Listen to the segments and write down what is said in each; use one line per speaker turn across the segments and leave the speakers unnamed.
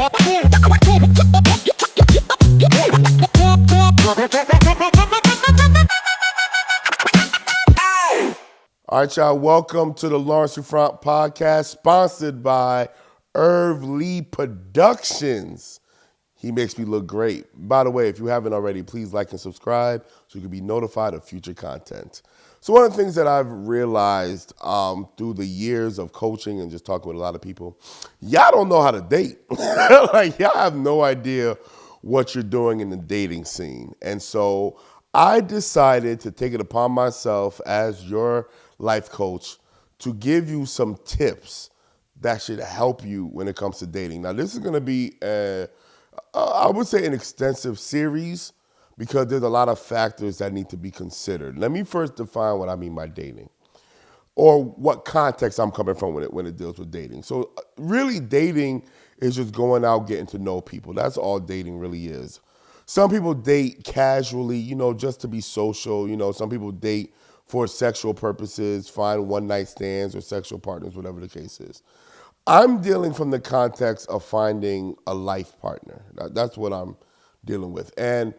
All right, y'all, welcome to the Lawrence Souffrant Podcast, sponsored by Irv Lee Productions. He makes me look great. By the way, if you haven't already, please like and subscribe so you can be notified of future content. So one of the things that I've realized through the years of coaching and just talking with a lot of people, y'all don't know how to date. Like, y'all have no idea what you're doing in the dating scene. And so I decided to take it upon myself as your life coach to give you some tips that should help you when it comes to dating. Now, this is going to be, I would say, an extensive series because there's a lot of factors that need to be considered. Let me first define what I mean by dating or what context I'm coming from when it deals with dating. So really, dating is just going out, getting to know people. That's all dating really is. Some people date casually, just to be social. Some people date for sexual purposes, find one-night stands or sexual partners, whatever the case is. I'm dealing from the context of finding a life partner. That's what I'm dealing with. And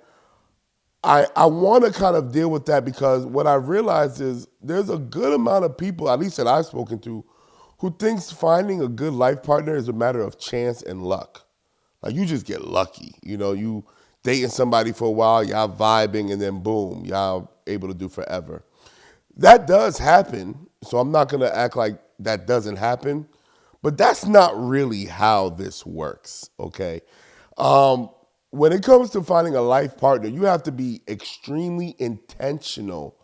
I want to kind of deal with that because what I realized is there's a good amount of people, at least that I've spoken to, who thinks finding a good life partner is a matter of chance and luck. Like, you just get lucky. You dating somebody for a while, y'all vibing, and then boom, y'all able to do forever. That does happen, so I'm not going to act like that doesn't happen, but that's not really how this works, okay? When it comes to finding a life partner, you have to be extremely intentional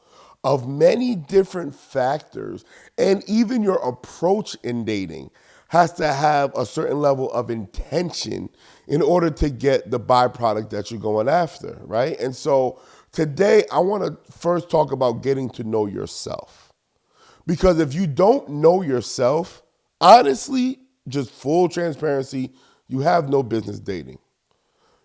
of many different factors, and even your approach in dating has to have a certain level of intention in order to get the byproduct that you're going after, right? And so today, I want to first talk about getting to know yourself. Because if you don't know yourself, honestly, just full transparency, you have no business dating.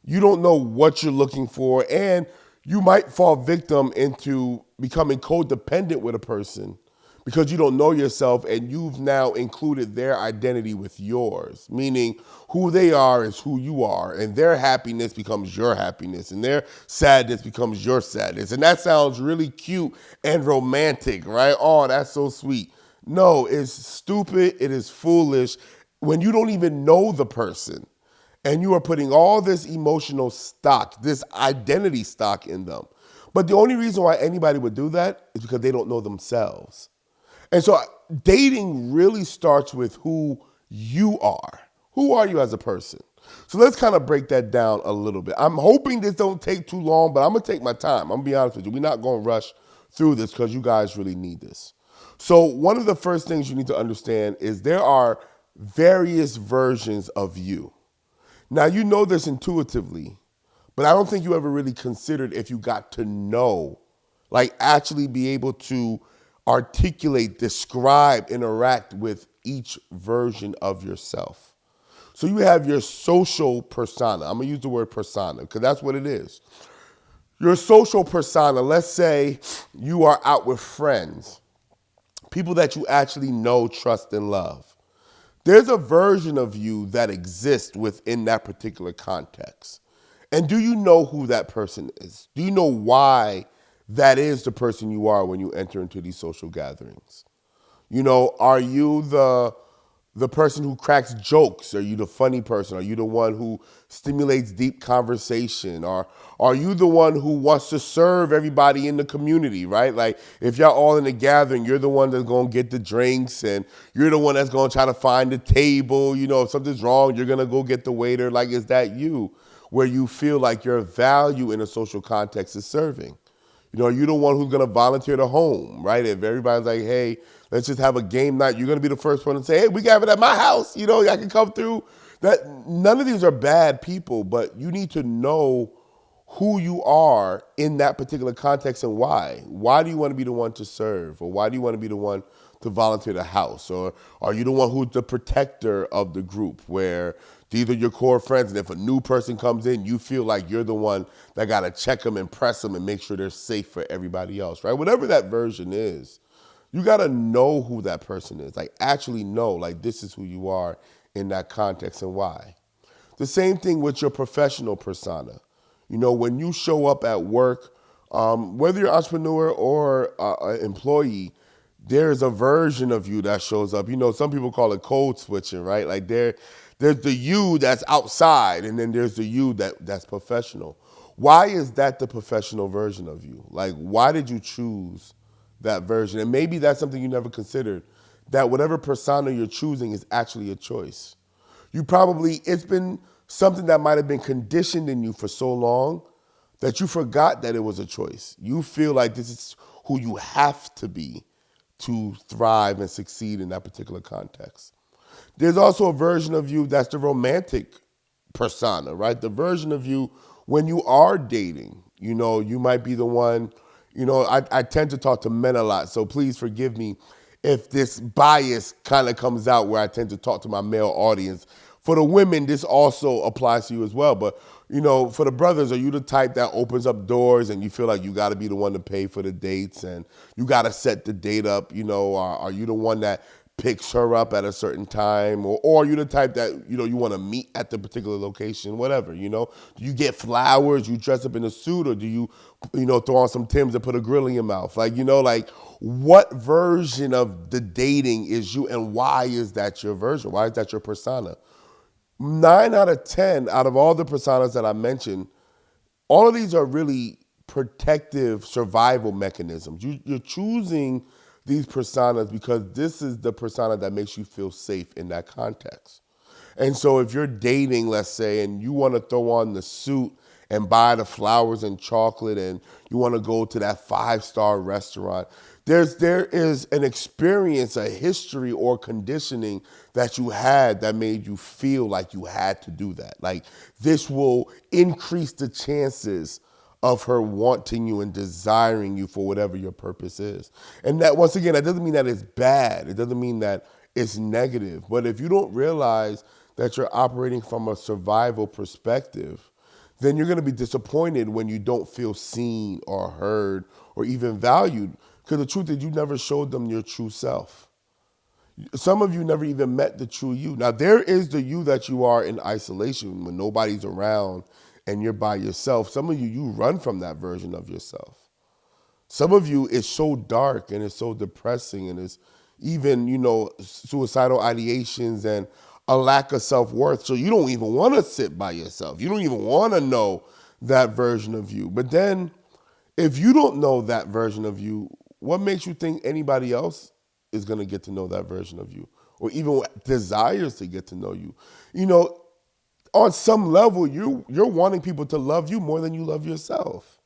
You don't know what you're looking for, and you might fall victim into becoming codependent with a person because you don't know yourself and you've now included their identity with yours, meaning who they are is who you are, and their happiness becomes your happiness, and their sadness becomes your sadness. And that sounds really cute and romantic, right? Oh, that's so sweet. No, it's stupid, it is foolish when you don't even know the person and you are putting all this emotional stock, this identity stock in them. But the only reason why anybody would do that is because they don't know themselves. And so dating really starts with who you are. Who are you as a person? So let's kind of break that down a little bit. I'm hoping this don't take too long, but I'm going to take my time. I'm going to be honest with you. We're not going to rush through this because you guys really need this. So one of the first things you need to understand is there are various versions of you. Now, you know this intuitively, but I don't think you ever really considered if you got to know, like actually be able to articulate, describe, interact with each version of yourself. So you have your social persona. I'm going to use the word persona because that's what it is. Your social persona, let's say you are out with friends, people that you actually know, trust, and love. There's a version of you that exists within that particular context. And do you know who that person is? Do you know why that is the person you are when you enter into these social gatherings? Are you the person who cracks jokes? Are you the funny person? Are you the one who stimulates deep conversation? Or are you the one who wants to serve everybody in the community, right? Like, if y'all all in a gathering, you're the one that's going to get the drinks, and you're the one that's going to try to find the table. If something's wrong, you're going to go get the waiter. Like, is that you, where you feel like your value in a social context is serving? You're the one who's going to volunteer to home, right? If everybody's like, hey, let's just have a game night, you're going to be the first one to say, hey, we got it at my house. I can come through. None of these are bad people, but you need to know who you are in that particular context and why. Why do you want to be the one to serve? Or why do you want to be the one to volunteer the house? Or are you the one who's the protector of the group where these are your core friends, and if a new person comes in, you feel like you're the one that got to check them and press them and make sure they're safe for everybody else, right? Whatever that version is, you got to know who that person is. Like, actually know, like, this is who you are in that context and why. The same thing with your professional persona. When you show up at work, whether you're an entrepreneur or an employee, there's a version of you that shows up. Some people call it code switching, right? Like there's the you that's outside, and then there's the you that's professional. Why is that the professional version of you? Like, why did you choose that version? And maybe that's something you never considered, that whatever persona you're choosing is actually a choice. It's been something that might have been conditioned in you for so long that you forgot that it was a choice. You feel like this is who you have to be to thrive and succeed in that particular context. There's also a version of you that's the romantic persona, right? The version of you when you are dating. You might be the one, I tend to talk to men a lot, so please forgive me if this bias kind of comes out where I tend to talk to my male audience. For the women, this also applies to you as well. But, for the brothers, are you the type that opens up doors and you feel like you got to be the one to pay for the dates and you got to set the date up? Are you the one that picks her up at a certain time? Or are you the type that, you want to meet at the particular location, whatever, Do you get flowers, you dress up in a suit, or do you, throw on some Timbs and put a grill in your mouth? What version of the dating is you, and why is that your version? Why is that your persona? 9 out of 10 out of all the personas that I mentioned, all of these are really protective survival mechanisms. You're choosing these personas because this is the persona that makes you feel safe in that context. And so if you're dating, let's say, and you want to throw on the suit and buy the flowers and chocolate and you want to go to that 5-star restaurant, there is an experience, a history or conditioning that you had that made you feel like you had to do that. Like, this will increase the chances of her wanting you and desiring you for whatever your purpose is. And that, once again, that doesn't mean that it's bad. It doesn't mean that it's negative. But if you don't realize that you're operating from a survival perspective, then you're going to be disappointed when you don't feel seen or heard or even valued. Because the truth is, you never showed them your true self. Some of you never even met the true you. Now, there is the you that you are in isolation when nobody's around and you're by yourself. Some of you run from that version of yourself. Some of you, it's so dark and it's so depressing and it's even, suicidal ideations and a lack of self-worth. So you don't even want to sit by yourself. You don't even want to know that version of you. But then if you don't know that version of you, what makes you think anybody else is going to get to know that version of you or even desires to get to know you? On some level, you're wanting people to love you more than you love yourself.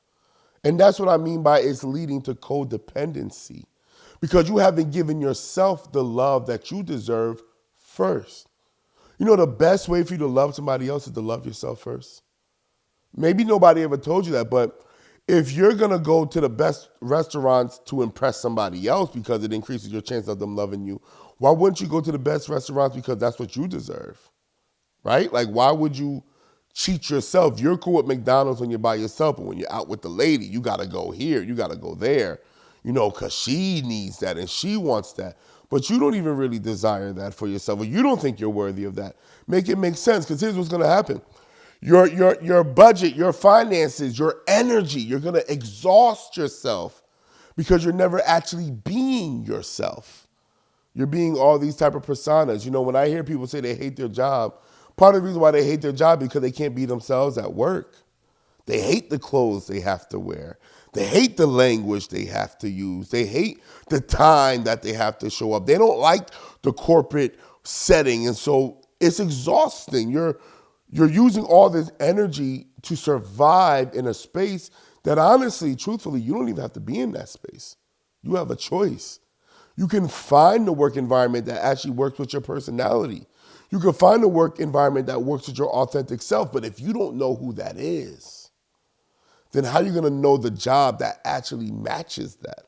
And that's what I mean by it's leading to codependency, because you haven't given yourself the love that you deserve first. The best way for you to love somebody else is to love yourself first. Maybe nobody ever told you that, but if you're going to go to the best restaurants to impress somebody else because it increases your chance of them loving you, why wouldn't you go to the best restaurants because that's what you deserve, right? Like, why would you cheat yourself? You're cool with McDonald's when you're by yourself, but when you're out with the lady, you got to go here, you got to go there, because she needs that and she wants that. But you don't even really desire that for yourself, or you don't think you're worthy of that. Make it make sense, because here's what's going to happen. Your budget, your finances, your energy, you're going to exhaust yourself because you're never actually being yourself. You're being all these type of personas. When I hear people say they hate their job, part of the reason why they hate their job is because they can't be themselves at work. They hate the clothes they have to wear. They hate the language they have to use. They hate the time that they have to show up. They don't like the corporate setting. And so it's exhausting. You're using all this energy to survive in a space that honestly, truthfully, you don't even have to be in that space. You have a choice. You can find the work environment that actually works with your personality. You can find a work environment that works with your authentic self. But if you don't know who that is, then how are you going to know the job that actually matches that,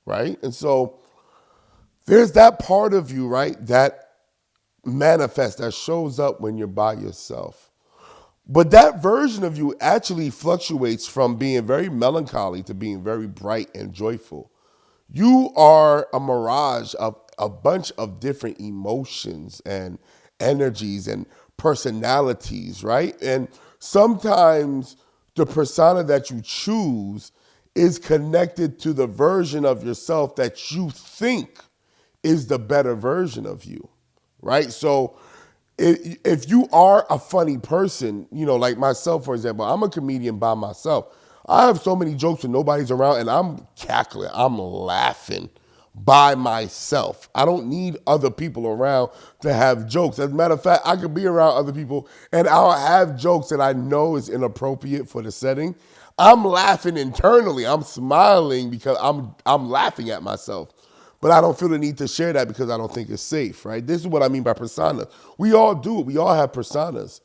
right? And so there's that part of you, right, that manifests, that shows up when you're by yourself. But that version of you actually fluctuates from being very melancholy to being very bright and joyful. You are a mirage of a bunch of different emotions and energies and personalities, right? And sometimes the persona that you choose is connected to the version of yourself that you think is the better version of you, right? So if you are a funny person, like myself, for example, I'm a comedian by myself. I have so many jokes when nobody's around and I'm cackling, I'm laughing by myself. I don't need other people around to have jokes. As a matter of fact, I could be around other people and I'll have jokes that I know is inappropriate for the setting. I'm laughing internally. I'm smiling because I'm laughing at myself. But I don't feel the need to share that because I don't think it's safe, right? This is what I mean by persona. We all do it. We all have personas.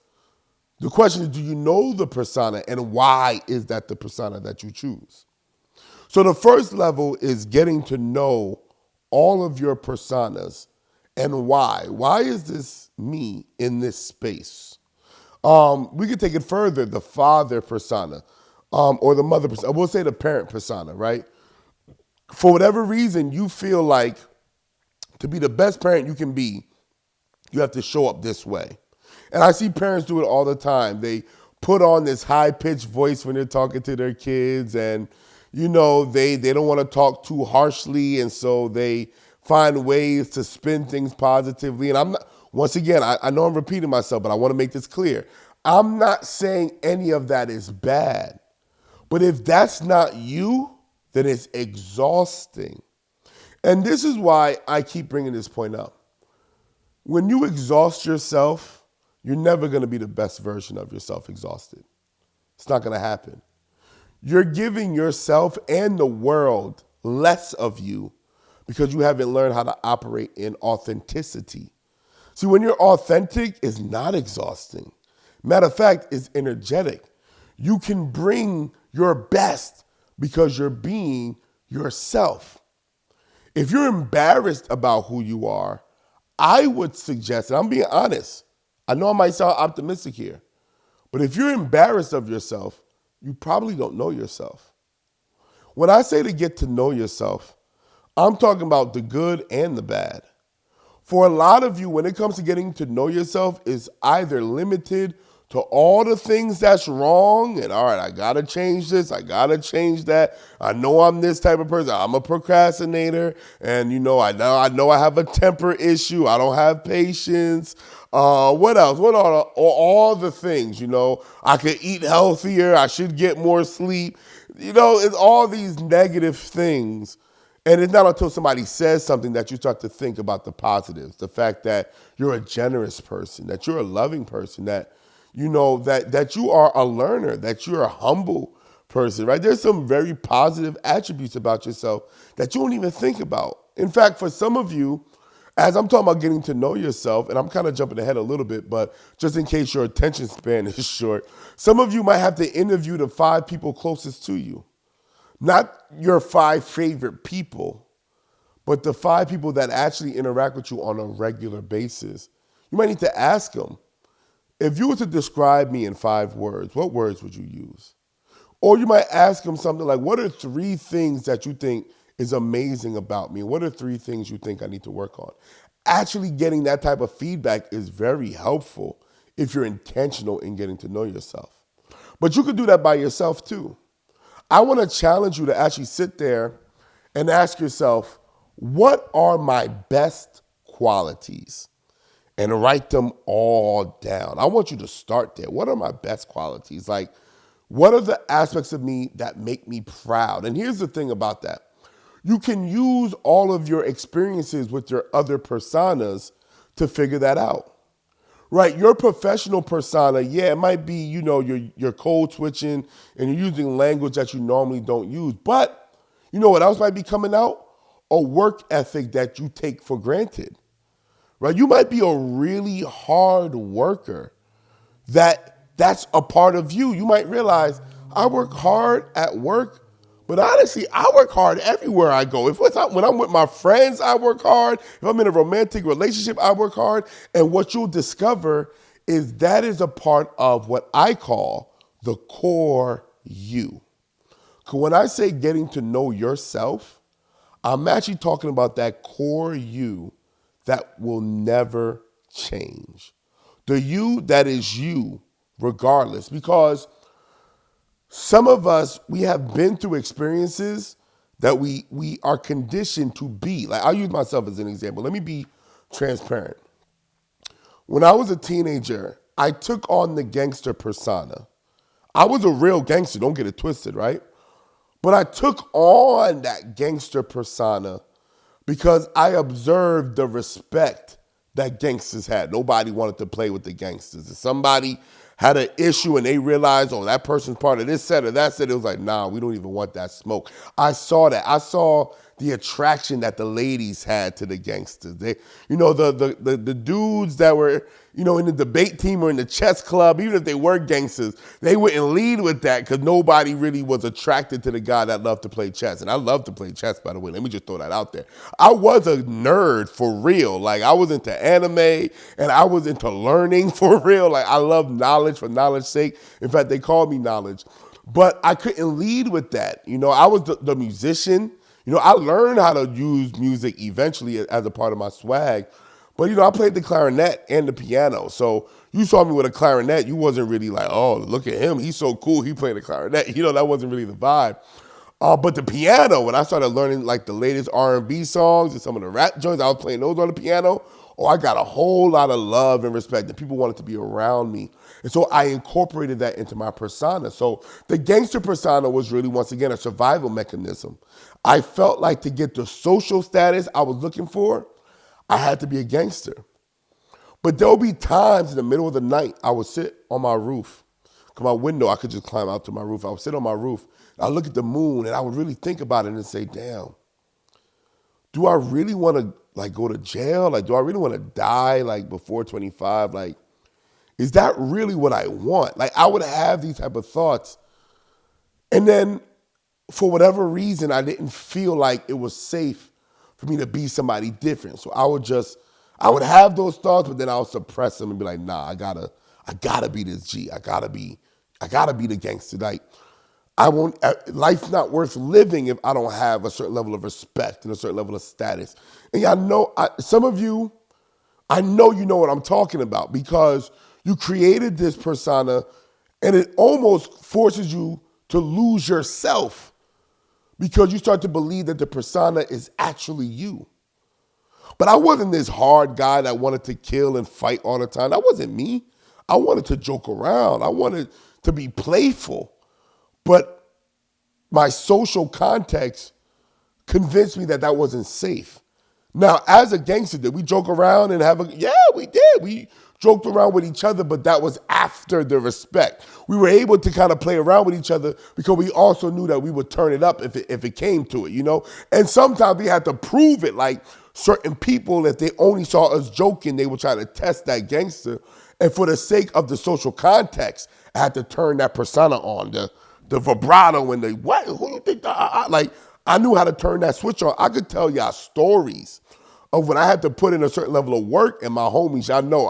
The question is, do you know the persona and why is that the persona that you choose? So the first level is getting to know all of your personas and why. Why is this me in this space? We could take it further, the father persona or the mother persona. We'll say the parent persona, right? For whatever reason, you feel like to be the best parent you can be, you have to show up this way. And I see parents do it all the time. They put on this high-pitched voice when they're talking to their kids and, they don't want to talk too harshly, and so they find ways to spin things positively. And I'm not, once again, I know I'm repeating myself, but I want to make this clear. I'm not saying any of that is bad. But if that's not you, then it's exhausting. And this is why I keep bringing this point up. When you exhaust yourself, you're never going to be the best version of yourself exhausted. It's not going to happen. You're giving yourself and the world less of you because you haven't learned how to operate in authenticity. See, when you're authentic, it's not exhausting. Matter of fact, it's energetic. You can bring your best because you're being yourself. If you're embarrassed about who you are, I would suggest, and I'm being honest, I know I might sound optimistic here, but if you're embarrassed of yourself, you probably don't know yourself. When I say to get to know yourself, I'm talking about the good and the bad. For a lot of you, when it comes to getting to know yourself, is either limited to all the things that's wrong, and all right, I gotta change this, I gotta change that. I know I'm this type of person. I'm a procrastinator, and I know I have a temper issue. I don't have patience. What else? What are all the things? I could eat healthier. I should get more sleep. It's all these negative things. And it's not until somebody says something that you start to think about the positives, the fact that you're a generous person, that you're a loving person, that that you are a learner, that you're a humble person, right? There's some very positive attributes about yourself that you don't even think about. In fact, for some of you, as I'm talking about getting to know yourself, and I'm kind of jumping ahead a little bit, but just in case your attention span is short, some of you might have to interview the 5 people closest to you. Not your 5 favorite people, but the 5 people that actually interact with you on a regular basis. You might need to ask them, if you were to describe me in 5 words, what words would you use? Or you might ask them something like, what are 3 things that you think is amazing about me? What are 3 things you think I need to work on? Actually getting that type of feedback is very helpful if you're intentional in getting to know yourself. But you could do that by yourself too. I want to challenge you to actually sit there and ask yourself, what are my best qualities? And write them all down. I want you to start there. What are my best qualities? Like, what are the aspects of me that make me proud? And here's the thing about that. You can use all of your experiences with your other personas to figure that out. Right, your professional persona, it might be, you're code switching and you're using language that you normally don't use. But you know what else might be coming out? A work ethic that you take for granted. Right? You might be a really hard worker. That's a part of you. You might realize, I work hard at work, but honestly, I work hard everywhere I go. When I'm with my friends, I work hard. If I'm in a romantic relationship, I work hard. And what you'll discover is that is a part of what I call the core you. Because when I say getting to know yourself, I'm actually talking about that core you that will never change. The you that is you, regardless. Because some of us, we have been through experiences that we are conditioned to be. Like, I'll use myself as an example. Let me be transparent. When I was a teenager, I took on the gangster persona. I was a real gangster, don't get it twisted, right? But I took on that gangster persona because I observed the respect that gangsters had. Nobody wanted to play with the gangsters. If somebody had an issue and they realized, oh, that person's part of this set or that set, it was like, nah, we don't even want that smoke. I saw that. I saw the attraction that the ladies had to the gangsters. They, the dudes that were, in the debate team or in the chess club, even if they were gangsters, they wouldn't lead with that because nobody really was attracted to the guy that loved to play chess. And I love to play chess, by the way. Let me just throw that out there. I was a nerd for real. Like, I was into anime and I was into learning for real. Like, I love knowledge for knowledge's sake. In fact, they called me knowledge. But I couldn't lead with that. I was the musician. I learned how to use music eventually as a part of my swag. But, I played the clarinet and the piano. So you saw me with a clarinet. You wasn't really like, oh, look at him. He's so cool. He played the clarinet. That wasn't really the vibe. But the piano, when I started learning like the latest R&B songs and some of the rap joints, I was playing those on the piano. Oh, I got a whole lot of love and respect, and people wanted to be around me. And so I incorporated that into my persona. So the gangster persona was really, once again, a survival mechanism. I felt like to get the social status I was looking for, I had to be a gangster. But there'll be times in the middle of the night, I would sit on my roof. Because my window, I could just climb out to my roof. I would sit on my roof, I look at the moon, and I would really think about it and say, damn, do I really want to go to jail? Like, do I really want to die before 25? Like, is that really what I want? Like, I would have these type of thoughts. And then for whatever reason, I didn't feel like it was safe for me to be somebody different. So I would have those thoughts, but then I would suppress them and be like, nah, I gotta be this G. I gotta be the gangster. Like, life's not worth living if I don't have a certain level of respect and a certain level of status. And some of you, I know you know what I'm talking about because you created this persona and it almost forces you to lose yourself because you start to believe that the persona is actually you. But I wasn't this hard guy that wanted to kill and fight all the time. That wasn't me. I wanted to joke around. I wanted to be playful. But my social context convinced me that wasn't safe. Now, as a gangster, did we joke around and yeah, we did. We joked around with each other, but that was after the respect. We were able to kind of play around with each other because we also knew that we would turn it up if it came to it, And sometimes we had to prove it. Like certain people, if they only saw us joking, they would try to test that gangster. And for the sake of the social context, I had to turn that persona on, the vibrato and what? Who you think? Like, I knew how to turn that switch on. I could tell y'all stories of when I had to put in a certain level of work, and my homies, y'all know,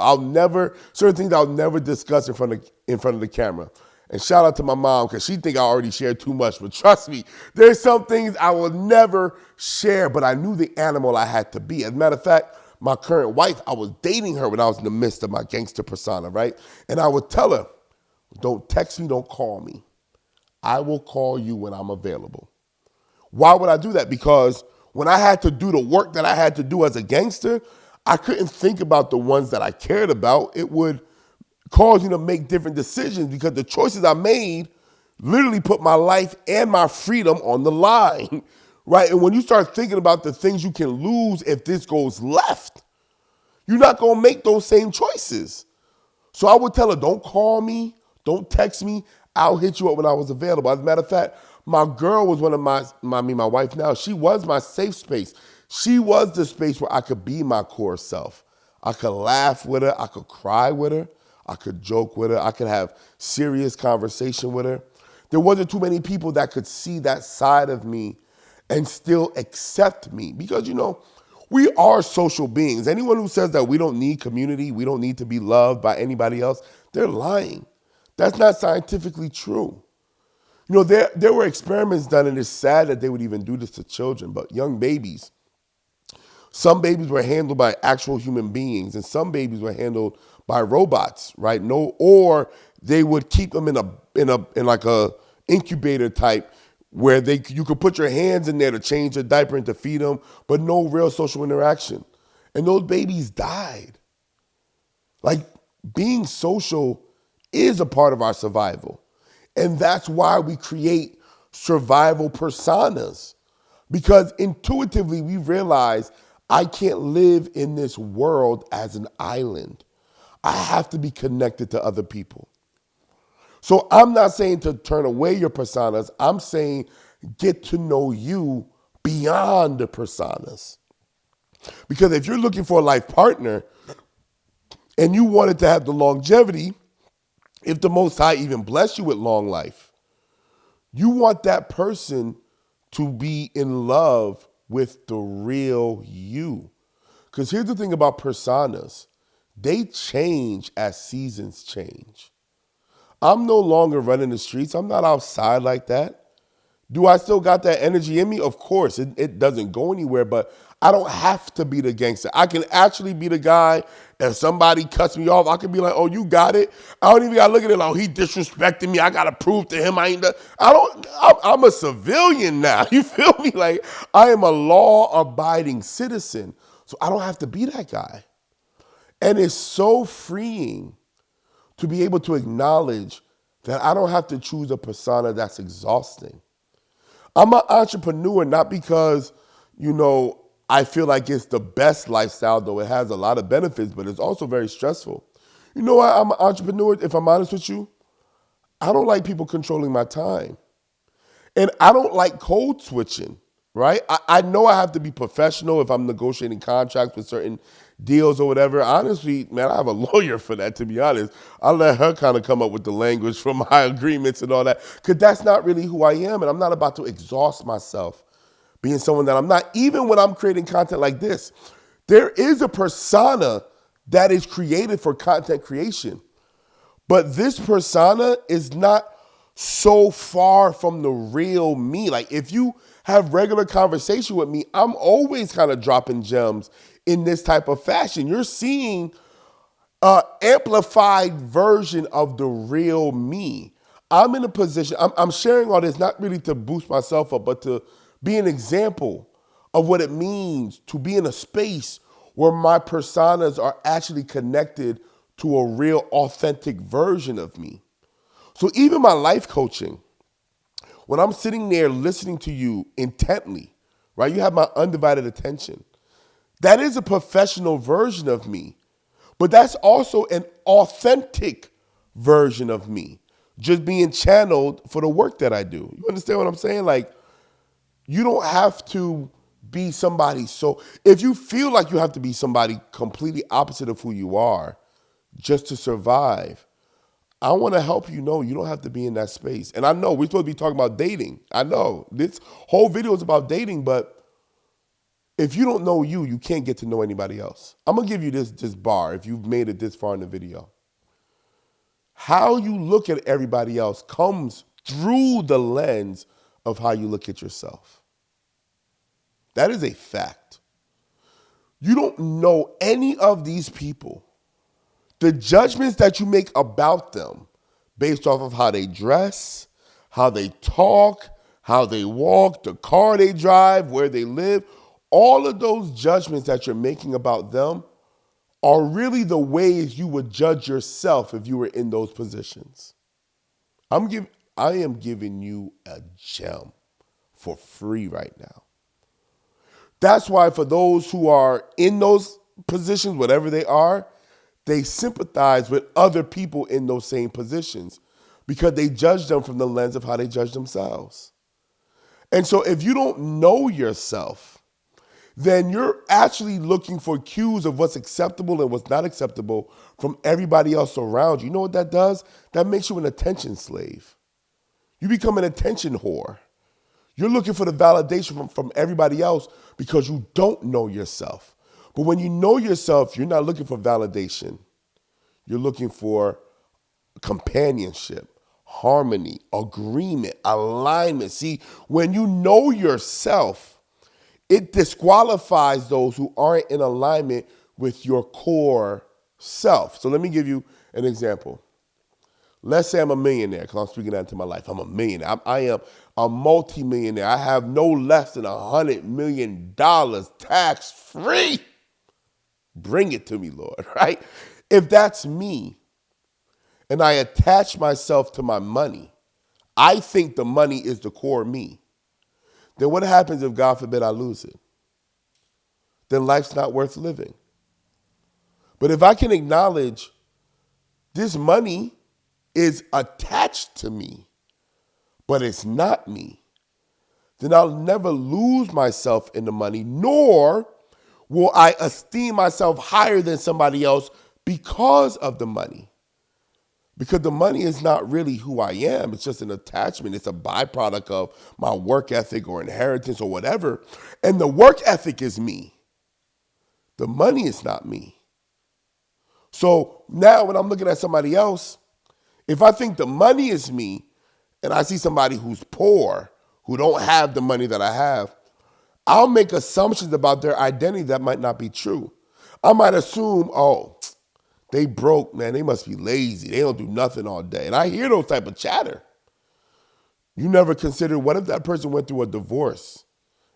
certain things I'll never discuss in front of the camera. And shout out to my mom, because she think I already shared too much, but trust me, there's some things I will never share, but I knew the animal I had to be. As a matter of fact, my current wife, I was dating her when I was in the midst of my gangster persona, right? And I would tell her, don't text me, don't call me. I will call you when I'm available. Why would I do that? Because when I had to do the work that I had to do as a gangster, I couldn't think about the ones that I cared about. It would cause you to make different decisions because the choices I made literally put my life and my freedom on the line, right? And when you start thinking about the things you can lose if this goes left, you're not going to make those same choices. So I would tell her, don't call me, don't text me, I'll hit you up when I was available. As a matter of fact, my girl was one of my wife now, she was my safe space. She was the space where I could be my core self. I could laugh with her, I could cry with her, I could joke with her, I could have serious conversation with her. There wasn't too many people that could see that side of me and still accept me because, we are social beings. Anyone who says that we don't need community, we don't need to be loved by anybody else, they're lying. That's not scientifically true. There were experiments done, and it's sad that they would even do this to children, but young babies, some babies were handled by actual human beings, and some babies were handled by robots, right? No, or they would keep them in like a incubator type where you could put your hands in there to change their diaper and to feed them, but no real social interaction. And those babies died. Like, being social is a part of our survival. And that's why we create survival personas. Because intuitively we realize I can't live in this world as an island. I have to be connected to other people. So I'm not saying to turn away your personas. I'm saying get to know you beyond the personas. Because if you're looking for a life partner and you wanted to have the longevity, if the Most High even bless you with long life, you want that person to be in love with the real you. Because here's the thing about personas. They change as seasons change. I'm no longer running the streets. I'm not outside like that. Do I still got that energy in me? Of course, it doesn't go anywhere, but I don't have to be the gangster. I can actually be the guy. If somebody cuts me off, I can be like, oh, you got it. I don't even got to look at it like, oh, he disrespecting me. I got to prove to him I ain't done. I'm a civilian now. You feel me? Like, I am a law-abiding citizen, so I don't have to be that guy. And it's so freeing to be able to acknowledge that I don't have to choose a persona that's exhausting. I'm an entrepreneur not because, I feel like it's the best lifestyle, though it has a lot of benefits, but it's also very stressful. You know why I'm an entrepreneur, if I'm honest with you? I don't like people controlling my time. And I don't like code switching, right? I know I have to be professional if I'm negotiating contracts with certain deals or whatever. Honestly, man, I have a lawyer for that, to be honest. I let her kind of come up with the language for my agreements and all that, because that's not really who I am, and I'm not about to exhaust myself being someone that I'm not. Even when I'm creating content like this, there is a persona that is created for content creation. But this persona is not so far from the real me. Like, if you have regular conversation with me, I'm always kind of dropping gems in this type of fashion. You're seeing an amplified version of the real me. I'm in a position, I'm sharing all this not really to boost myself up, but to be an example of what it means to be in a space where my personas are actually connected to a real authentic version of me. So even my life coaching, when I'm sitting there listening to you intently, right? You have my undivided attention. That is a professional version of me, but that's also an authentic version of me, just being channeled for the work that I do. You understand what I'm saying? Like, you don't have to be somebody. So if you feel like you have to be somebody completely opposite of who you are just to survive, I want to help you know you don't have to be in that space. And I know we're supposed to be talking about dating. I know this whole video is about dating, but if you don't know you, you can't get to know anybody else. I'm going to give you this bar if you've made it this far in the video. How you look at everybody else comes through the lens of how you look at yourself. That is a fact. You don't know any of these people. The judgments that you make about them based off of how they dress, how they talk, how they walk, the car they drive, where they live, all of those judgments that you're making about them are really the ways you would judge yourself if you were in those positions. I am giving you a gem for free right now. That's why for those who are in those positions, whatever they are, they sympathize with other people in those same positions because they judge them from the lens of how they judge themselves. And so if you don't know yourself, then you're actually looking for cues of what's acceptable and what's not acceptable from everybody else around you. You know what that does? That makes you an attention slave. You become an attention whore. You're looking for the validation from everybody else because you don't know yourself. But when you know yourself, you're not looking for validation. You're looking for companionship, harmony, agreement, alignment. See, when you know yourself, it disqualifies those who aren't in alignment with your core Self. So let me give you an example. Let's say I'm a millionaire, because I'm speaking that into my life. I'm a millionaire. I am a multimillionaire. I have no less than $100 million tax-free. Bring it to me, Lord, right? If that's me and I attach myself to my money, I think the money is the core me. Then what happens if, God forbid, I lose it? Then life's not worth living. But if I can acknowledge this money is attached to me, but it's not me, then I'll never lose myself in the money, nor will I esteem myself higher than somebody else because of the money. Because the money is not really who I am. It's just an attachment. It's a byproduct of my work ethic or inheritance or whatever. And the work ethic is me. The money is not me. So now when I'm looking at somebody else, if I think the money is me and I see somebody who's poor, who don't have the money that I have, I'll make assumptions about their identity that might not be true. I might assume, oh, they broke, man. They must be lazy. They don't do nothing all day. And I hear those type of chatter. You never consider, what if that person went through a divorce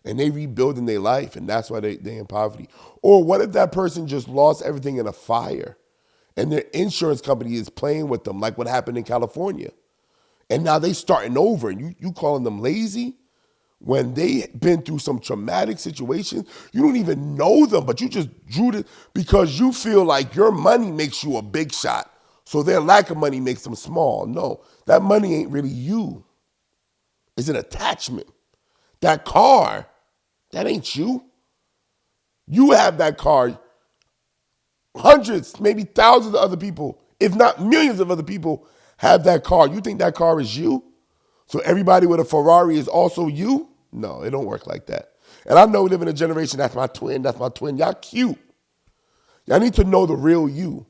and they rebuilding their life and that's why they in poverty? Or what if that person just lost everything in a fire and their insurance company is playing with them, like what happened in California? And now they starting over and you calling them lazy? When they been through some traumatic situations, you don't even know them, but you just drew it because you feel like your money makes you a big shot. So their lack of money makes them small. No, that money ain't really you. It's an attachment. That car, that ain't you. You have that car. Hundreds, maybe thousands of other people, if not millions of other people, have that car. You think that car is you? So everybody with a Ferrari is also you? No, it don't work like that. And I know we live in a generation, that's my twin. Y'all cute. Y'all need to know the real you.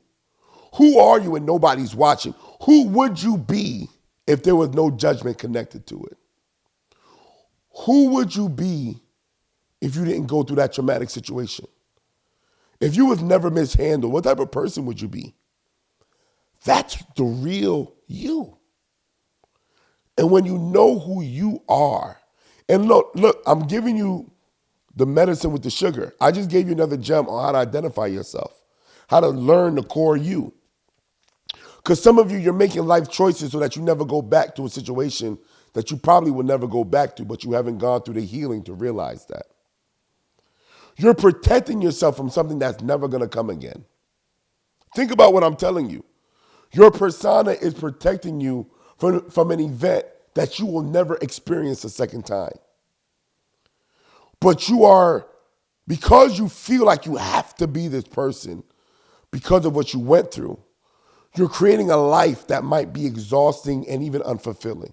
Who are you when nobody's watching? Who would you be if there was no judgment connected to it? Who would you be if you didn't go through that traumatic situation? If you was never mishandled, what type of person would you be? That's the real you. And when you know who you are, and look, I'm giving you the medicine with the sugar. I just gave you another gem on how to identify yourself, how to learn the core you. Because some of you, you're making life choices so that you never go back to a situation that you probably will never go back to, but you haven't gone through the healing to realize that. You're protecting yourself from something that's never going to come again. Think about what I'm telling you. Your persona is protecting you from an event that you will never experience a second time. But you are, because you feel like you have to be this person because of what you went through, you're creating a life that might be exhausting and even unfulfilling.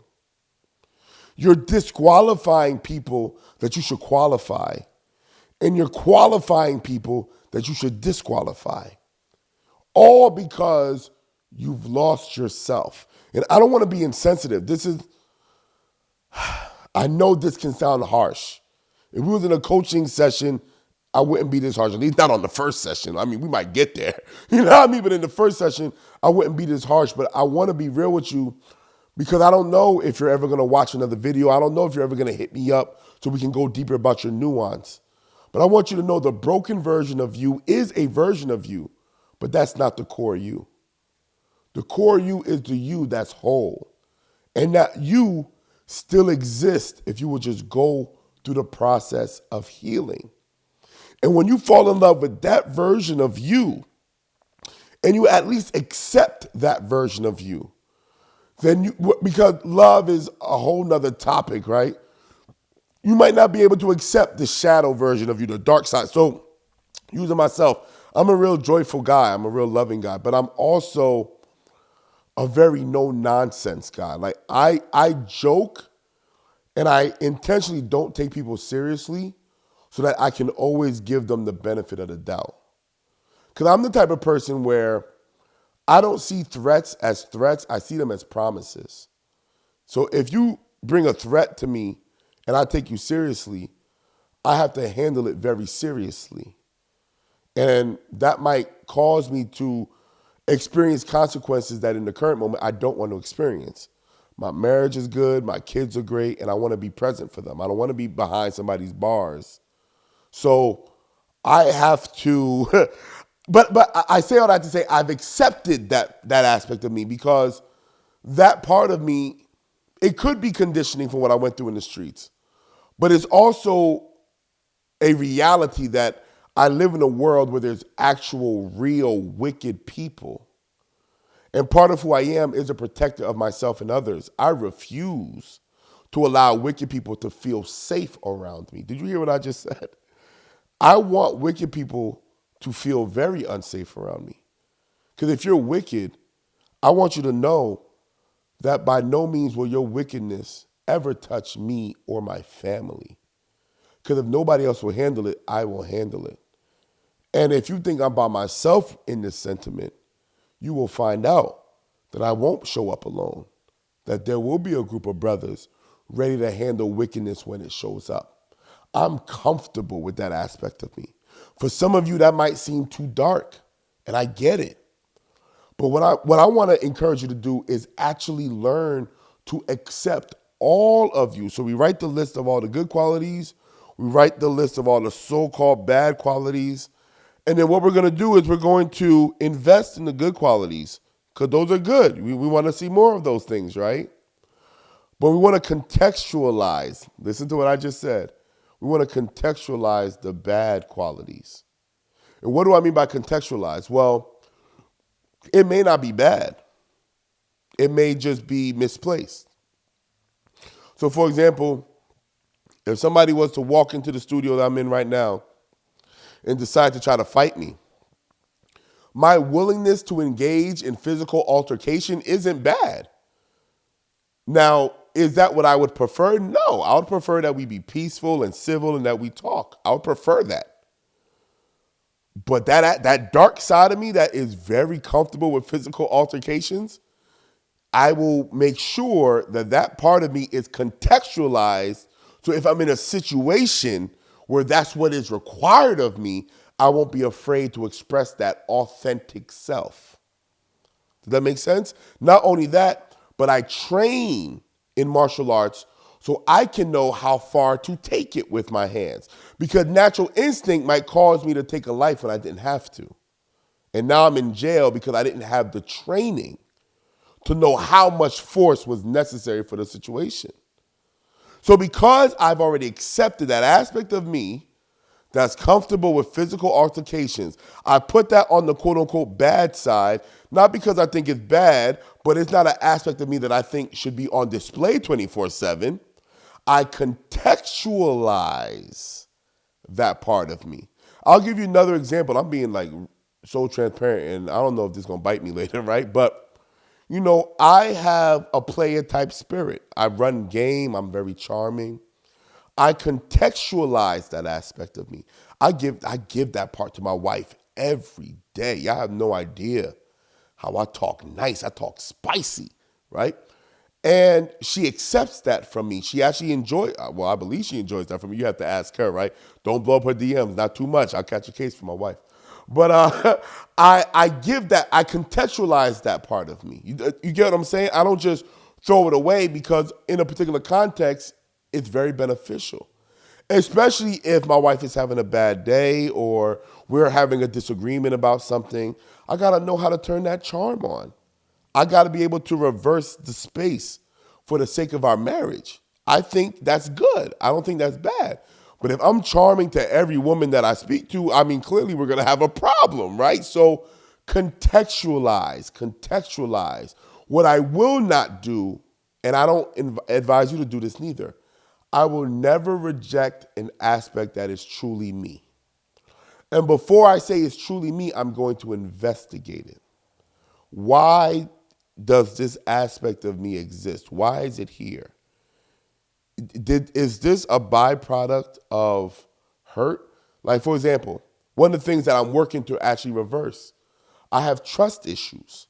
You're disqualifying people that you should qualify, and you're qualifying people that you should disqualify, all because you've lost yourself. And I don't want to be insensitive. I know this can sound harsh. If we was in a coaching session, I wouldn't be this harsh. At least not on the first session. I mean, we might get there. You know what I mean? But in the first session, I wouldn't be this harsh. But I want to be real with you because I don't know if you're ever going to watch another video. I don't know if you're ever going to hit me up so we can go deeper about your nuance. But I want you to know the broken version of you is a version of you, but that's not the core you. The core you is the you that's whole. And that you still exists if you will just go through the process of healing. And when you fall in love with that version of you, and you at least accept that version of you, then because love is a whole nother topic, right? You might not be able to accept the shadow version of you, the dark side. So using myself, I'm a real joyful guy. I'm a real loving guy, but I'm also a very no-nonsense guy. Like I joke and I intentionally don't take people seriously so that I can always give them the benefit of the doubt. Because I'm the type of person where I don't see threats as threats. I see them as promises. So if you bring a threat to me and I take you seriously, I have to handle it very seriously. And that might cause me to experience consequences that in the current moment I don't want to experience. My marriage is good, my kids are great, and I want to be present for them. I don't want to be behind somebody's bars. So I have to, but I say all that to say I've accepted that aspect of me, because that part of me, it could be conditioning from what I went through in the streets, but it's also a reality that I live in a world where there's actual, real, wicked people. And part of who I am is a protector of myself and others. I refuse to allow wicked people to feel safe around me. Did you hear what I just said? I want wicked people to feel very unsafe around me. Because if you're wicked, I want you to know that by no means will your wickedness ever touch me or my family. Because if nobody else will handle it, I will handle it. And if you think I'm by myself in this sentiment, you will find out that I won't show up alone, that there will be a group of brothers ready to handle wickedness when it shows up. I'm comfortable with that aspect of me. For some of you, that might seem too dark, and I get it. But what I want to encourage you to do is actually learn to accept all of you. So we write the list of all the good qualities, we write the list of all the so-called bad qualities, and then what we're going to do is we're going to invest in the good qualities, because those are good. We want to see more of those things, right? But we want to contextualize. Listen to what I just said. We want to contextualize the bad qualities. And what do I mean by contextualize? Well, it may not be bad. It may just be misplaced. So, for example, if somebody was to walk into the studio that I'm in right now and decide to try to fight me, my willingness to engage in physical altercation isn't bad. Now, is that what I would prefer? No, I would prefer that we be peaceful and civil and that we talk. I would prefer that. But that dark side of me that is very comfortable with physical altercations, I will make sure that that part of me is contextualized. So if I'm in a situation where that's what is required of me, I won't be afraid to express that authentic self. Does that make sense? Not only that, but I train in martial arts so I can know how far to take it with my hands. Because natural instinct might cause me to take a life when I didn't have to. And now I'm in jail because I didn't have the training to know how much force was necessary for the situation. So because I've already accepted that aspect of me that's comfortable with physical altercations, I put that on the quote unquote bad side, not because I think it's bad, but it's not an aspect of me that I think should be on display 24/7. I contextualize that part of me. I'll give you another example. I'm being like so transparent, and I don't know if this is gonna bite me later, right? But you know, I have a player type spirit. I run game, I'm very charming. I contextualize that aspect of me. I give that part to my wife every day. Y'all have no idea how I talk nice. I talk spicy, right? And she accepts that from me. She actually enjoys, well, I believe she enjoys that from me. You have to ask her, right? Don't blow up her DMs, not too much. I'll catch a case for my wife. But I give that, I contextualize that part of me. You get what I'm saying? I don't just throw it away because in a particular context, it's very beneficial. Especially if my wife is having a bad day or we're having a disagreement about something. I gotta know how to turn that charm on. I gotta be able to reverse the space for the sake of our marriage. I think that's good. I don't think that's bad. But if I'm charming to every woman that I speak to, I mean, clearly we're gonna have a problem, right? So contextualize. What I will not do, and I don't advise you to do this neither, I will never reject an aspect that is truly me. And before I say it's truly me, I'm going to investigate it. Why does this aspect of me exist? Why is it here? Is this a byproduct of hurt? Like, for example, one of the things that I'm working to actually reverse, I have trust issues.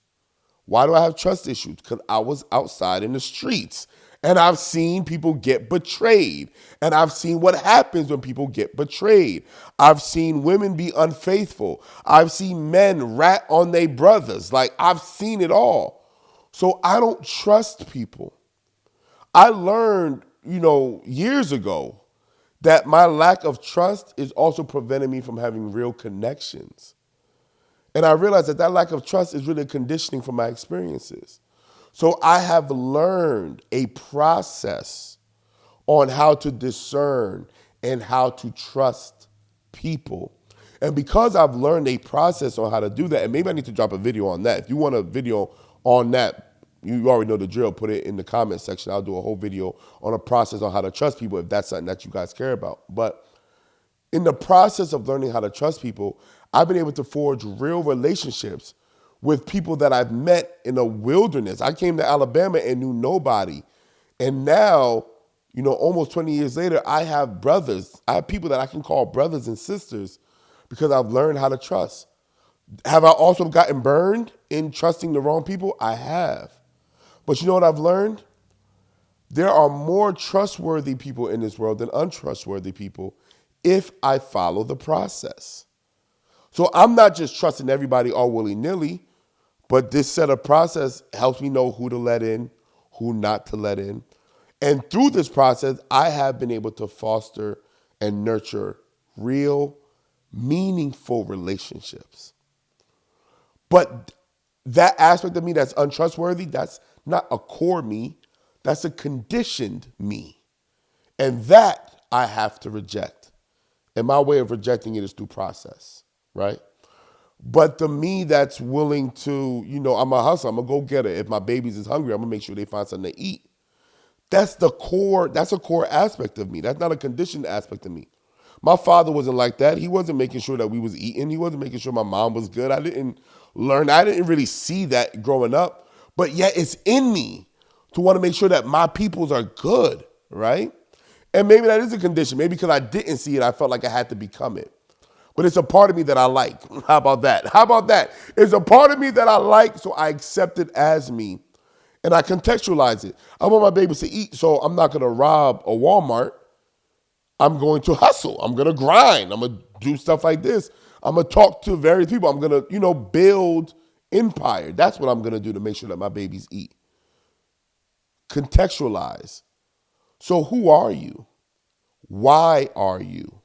Why do I have trust issues? Because I was outside in the streets And I've seen people get betrayed. And I've seen what happens when people get betrayed. I've seen women be unfaithful. I've seen men rat on their brothers. Like, I've seen it all. So I don't trust people. I learned, years ago that my lack of trust is also preventing me from having real connections. And I realized that lack of trust is really conditioning from my experiences. So I have learned a process on how to discern and how to trust people. And because I've learned a process on how to do that, and maybe I need to drop a video on that. If you want a video on that, you already know the drill. Put it in the comment section. I'll do a whole video on a process on how to trust people if that's something that you guys care about. But in the process of learning how to trust people, I've been able to forge real relationships with people that I've met in a wilderness. I came to Alabama and knew nobody. And now, almost 20 years later, I have brothers. I have people that I can call brothers and sisters because I've learned how to trust. Have I also gotten burned in trusting the wrong people? I have. But you know what I've learned? There are more trustworthy people in this world than untrustworthy people if I follow the process. So I'm not just trusting everybody all willy-nilly, but this set of process helps me know who to let in, who not to let in. And through this process, I have been able to foster and nurture real, meaningful relationships. But that aspect of me that's untrustworthy, that's not a core me, that's a conditioned me. And that I have to reject. And my way of rejecting it is through process, right? But the me that's willing to, I'm a hustler, I'm a go-getter. If my babies is hungry, I'm gonna make sure they find something to eat. That's a core aspect of me. That's not a conditioned aspect of me. My father wasn't like that. He wasn't making sure that we was eating. He wasn't making sure my mom was good. I didn't really see that growing up, but yet it's in me to want to make sure that my peoples are good, right? And maybe that is a condition. Maybe because I didn't see it, I felt like I had to become it. But it's a part of me that I like. How about that? It's a part of me that I like, so I accept it as me. And I contextualize it. I want my babies to eat, so I'm not going to rob a Walmart. I'm going to hustle. I'm going to grind. I'm going to do stuff like this. I'm going to talk to various people. I'm going to, build empire. That's what I'm going to do to make sure that my babies eat. Contextualize. So who are you? Why are you?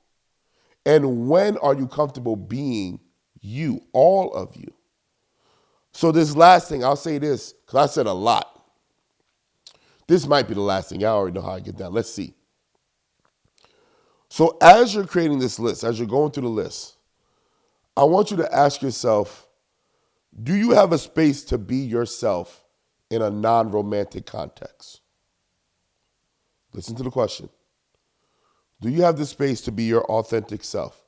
And when are you comfortable being you, all of you? So this last thing, I'll say this, because I said a lot. This might be the last thing. Y'all already know how I get down. Let's see. So as you're creating this list, as you're going through the list, I want you to ask yourself, do you have a space to be yourself in a non-romantic context? Listen to the question. Do you have the space to be your authentic self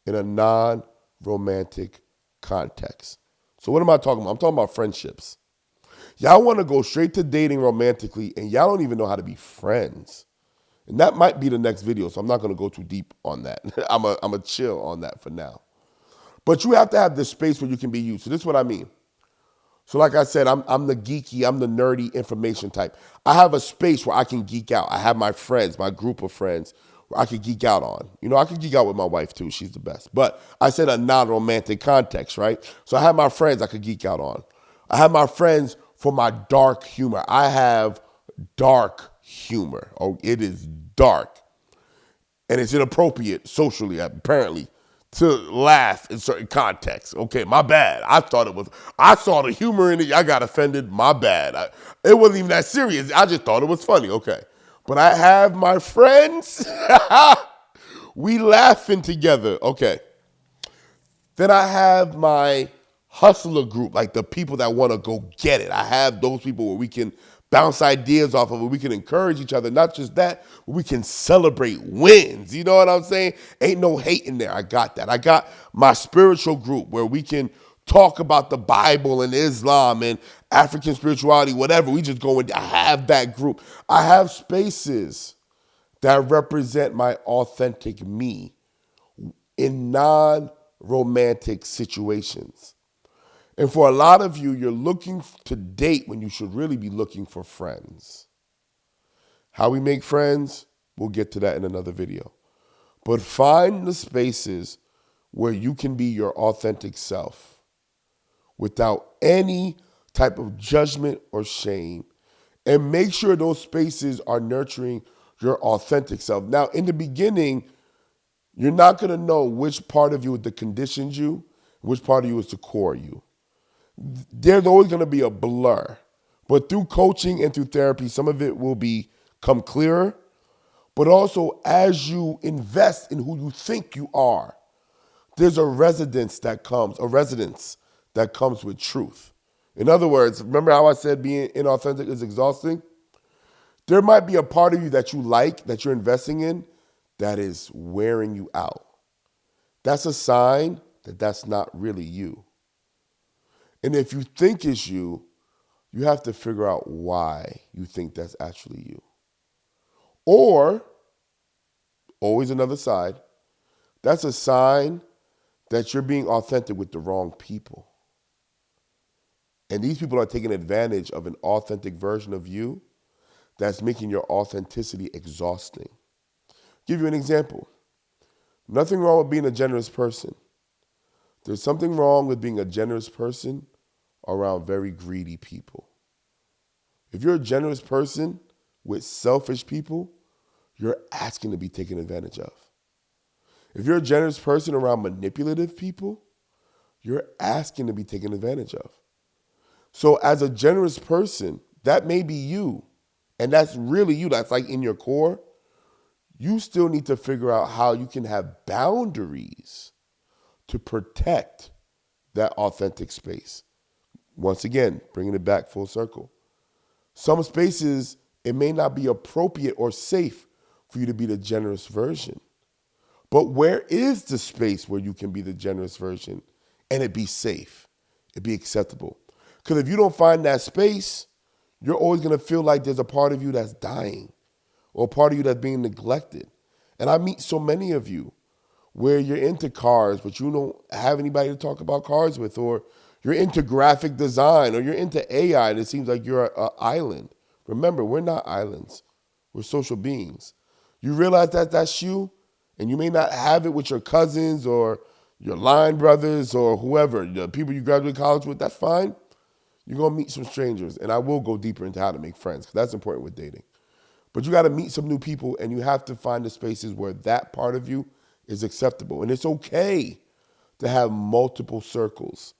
in a non-romantic context? So what am I talking about? I'm talking about friendships. Y'all want to go straight to dating romantically, and y'all don't even know how to be friends. And that might be the next video, so I'm not going to go too deep on that. I'm a chill on that for now. But you have to have this space where you can be you. So this is what I mean. So like I said, I'm the geeky, I'm the nerdy information type. I have a space where I can geek out. I have my friends, my group of friends, where I could geek out on. I could geek out with my wife too. She's the best. But I said a non-romantic context, right? So I have my friends I could geek out on. I have my friends for my dark humor. I have dark humor. Oh, it is dark. And it's inappropriate socially, apparently, to laugh in certain contexts. Okay, my bad. I saw the humor in it. I got offended. My bad. It wasn't even that serious. I just thought it was funny. Okay. But I have my friends. We laughing together. Okay. Then I have my hustler group, like the people that want to go get it. I have those people where we can bounce ideas off of, where we can encourage each other. Not just that, but we can celebrate wins. You know what I'm saying? Ain't no hate in there. I got that. I got my spiritual group where we can talk about the Bible and Islam and African spirituality, whatever. We just go in. I have that group. I have spaces that represent my authentic me in non-romantic situations. And for a lot of you, you're looking to date when you should really be looking for friends. How we make friends, we'll get to that in another video. But find the spaces where you can be your authentic self without any type of judgment or shame. And make sure those spaces are nurturing your authentic self. Now, in the beginning, you're not going to know which part of you is the conditioned you, which part of you is the core you. There's always going to be a blur. But through coaching and through therapy, some of it will become clearer. But also, as you invest in who you think you are, there's a residence that comes with truth. In other words, remember how I said being inauthentic is exhausting? There might be a part of you that you like, that you're investing in, that is wearing you out. That's a sign that that's not really you. And if you think it's you, you have to figure out why you think that's actually you. Or, always another side, that's a sign that you're being authentic with the wrong people. And these people are taking advantage of an authentic version of you that's making your authenticity exhausting. Give you an example. Nothing wrong with being a generous person. There's something wrong with being a generous person around very greedy people. If you're a generous person with selfish people, you're asking to be taken advantage of. If you're a generous person around manipulative people, you're asking to be taken advantage of. So as a generous person, that may be you, and that's really you, that's like in your core. You still need to figure out how you can have boundaries to protect that authentic space. Once again, bringing it back full circle. Some spaces, it may not be appropriate or safe for you to be the generous version. But where is the space where you can be the generous version and it be safe, it be acceptable? Because if you don't find that space, you're always going to feel like there's a part of you that's dying or a part of you that's being neglected. And I meet so many of you where you're into cars, but you don't have anybody to talk about cars with, or you're into graphic design, or you're into AI, and it seems like you're an island. Remember, we're not islands. We're social beings. You realize that that's you, and you may not have it with your cousins or your line brothers or whoever, the people you graduate college with, that's fine. You're going to meet some strangers, and I will go deeper into how to make friends, because that's important with dating. But you got to meet some new people, and you have to find the spaces where that part of you is acceptable. And it's okay to have multiple circles.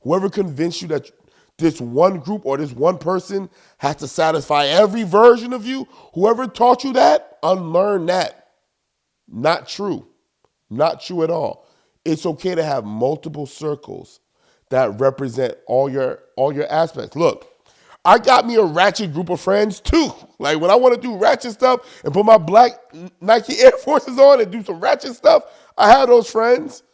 Whoever convinced you that this one group or this one person has to satisfy every version of you, whoever taught you that, unlearn that. Not true. Not true at all. It's okay to have multiple circles that represent all your aspects. Look, I got me a ratchet group of friends too. Like when I want to do ratchet stuff and put my black Nike Air Forces on and do some ratchet stuff, I have those friends.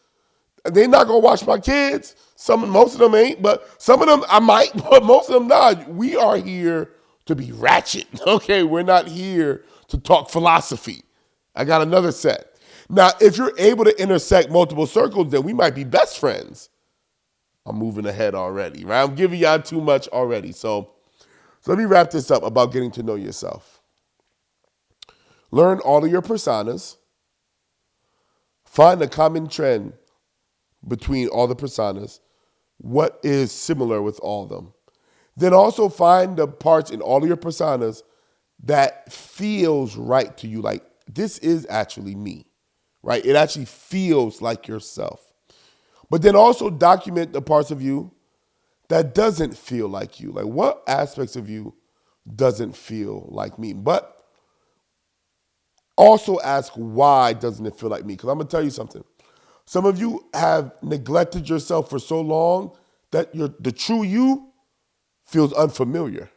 They're not going to watch my kids. Most of them ain't, but some of them I might, but most of them not. We are here to be ratchet, okay? We're not here to talk philosophy. I got another set. Now, if you're able to intersect multiple circles, then we might be best friends. I'm moving ahead already, right? I'm giving y'all too much already. So let me wrap this up about getting to know yourself. Learn all of your personas. Find a common trend between all the personas. What is similar with all of them? Then also find the parts in all of your personas that feels right to you. Like, this is actually me, right? It actually feels like yourself. But then also document the parts of you that doesn't feel like you. Like, what aspects of you doesn't feel like me? But also ask, why doesn't it feel like me? Because I'm going to tell you something. Some of you have neglected yourself for so long that the true you feels unfamiliar.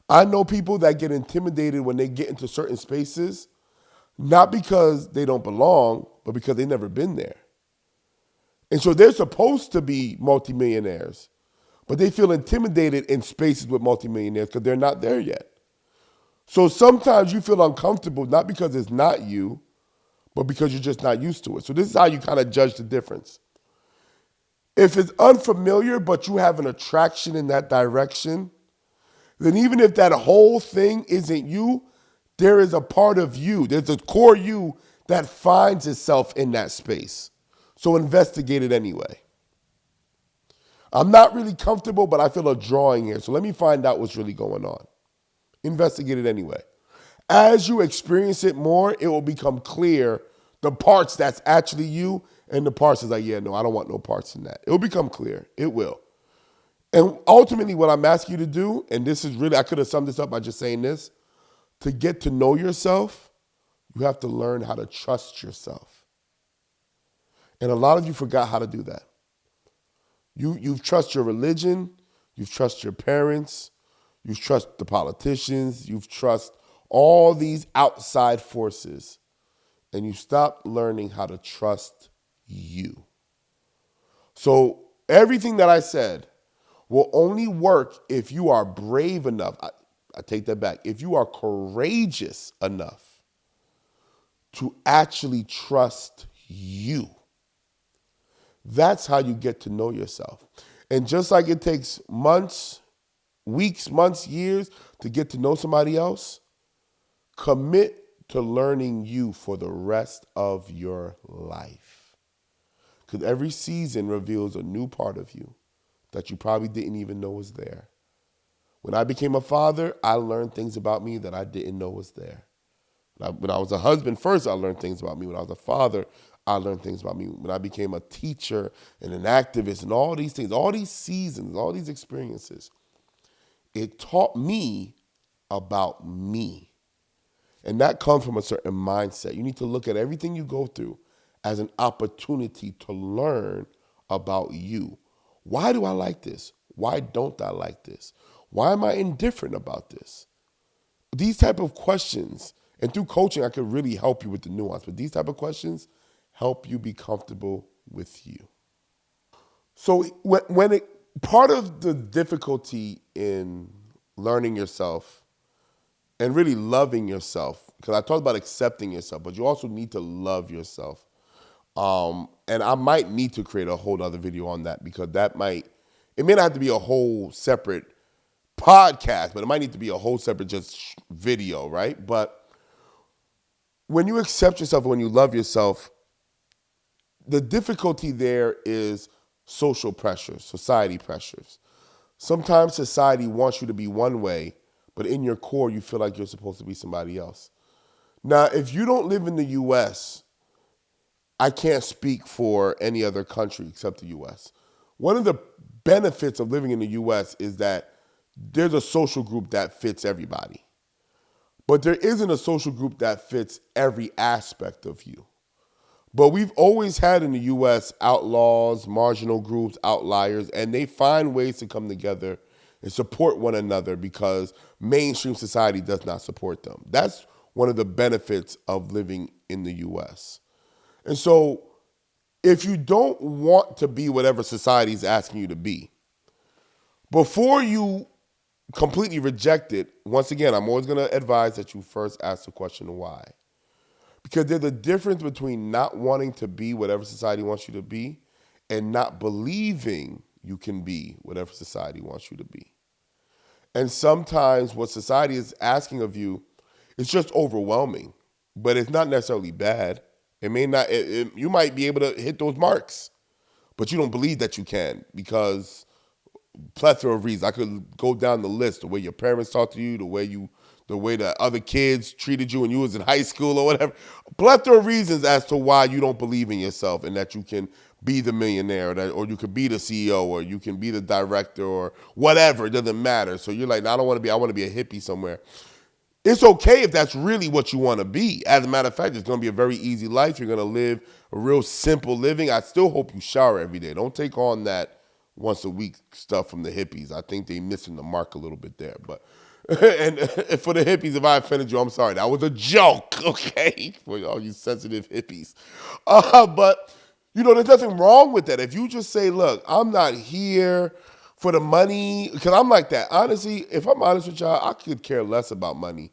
I know people that get intimidated when they get into certain spaces, not because they don't belong, but because they've never been there. And so they're supposed to be multimillionaires, but they feel intimidated in spaces with multimillionaires because they're not there yet. So sometimes you feel uncomfortable, not because it's not you, but because you're just not used to it. So this is how you kind of judge the difference. If it's unfamiliar, but you have an attraction in that direction, then even if that whole thing isn't you, there is a part of you, there's a core you that finds itself in that space. So investigate it anyway. I'm not really comfortable, but I feel a drawing here. So let me find out what's really going on. Investigate it anyway. As you experience it more, it will become clear the parts that's actually you and the parts is like, yeah, no, I don't want no parts in that. It will become clear. It will. And ultimately what I'm asking you to do, and this is really, I could have summed this up by just saying this, to get to know yourself, you have to learn how to trust yourself. And a lot of you forgot how to do that. You've trust your religion, you've trust your parents, you've trust the politicians, you've trust all these outside forces, and you stop learning how to trust you. So everything that I said will only work if you are brave enough. I take that back. If you are courageous enough to actually trust you. That's how you get to know yourself. And just like it takes months, weeks, months, years to get to know somebody else, commit to learning you for the rest of your life. Because every season reveals a new part of you that you probably didn't even know was there. When I became a father, I learned things about me that I didn't know was there. When I was a husband first, I learned things about me. When I was a father, I learned things about me. When I became a teacher and an activist and all these things, all these seasons, all these experiences, it taught me about me. And that comes from a certain mindset. You need to look at everything you go through as an opportunity to learn about you. Why do I like this? Why don't I like this? Why am I indifferent about this? These type of questions, and through coaching, I could really help you with the nuance, but these type of questions help you be comfortable with you. So part of the difficulty in learning yourself and really loving yourself, because I talked about accepting yourself, but you also need to love yourself. And I might need to create a whole other video on that, because it may not have to be a whole separate podcast, but it might need to be a whole separate just video, right? But when you accept yourself, when you love yourself, the difficulty there is social pressures, society pressures. Sometimes society wants you to be one way, but in your core, you feel like you're supposed to be somebody else. Now, if you don't live in the U.S., I can't speak for any other country except the U.S. One of the benefits of living in the U.S. is that there's a social group that fits everybody. But there isn't a social group that fits every aspect of you. But we've always had in the U.S. outlaws, marginal groups, outliers, and they find ways to come together and support one another because mainstream society does not support them. That's one of the benefits of living in the U.S. And so if you don't want to be whatever society is asking you to be, before you completely reject it, once again, I'm always going to advise that you first ask the question why. Because there's a difference between not wanting to be whatever society wants you to be and not believing you can be whatever society wants you to be. And sometimes what society is asking of you is just overwhelming, but it's not necessarily bad. It may not, you might be able to hit those marks, but you don't believe that you can because plethora of reasons. I could go down the list, the way your parents talked to you, the way the other kids treated you when you was in high school or whatever. Plethora of reasons as to why you don't believe in yourself and that you can be the millionaire or you can be the CEO or you can be the director or whatever. It doesn't matter. So you're like, no, I want to be a hippie somewhere. It's okay if that's really what you want to be. As a matter of fact, it's going to be a very easy life. You're going to live a real simple living. I still hope you shower every day. Don't take on that once a week stuff from the hippies. I think they're missing the mark a little bit there. But and for the hippies, if I offended you, I'm sorry. That was a joke, okay? For all you sensitive hippies. But, there's nothing wrong with that. If you just say, look, I'm not here for the money, because I'm like that. Honestly, if I'm honest with y'all, I could care less about money.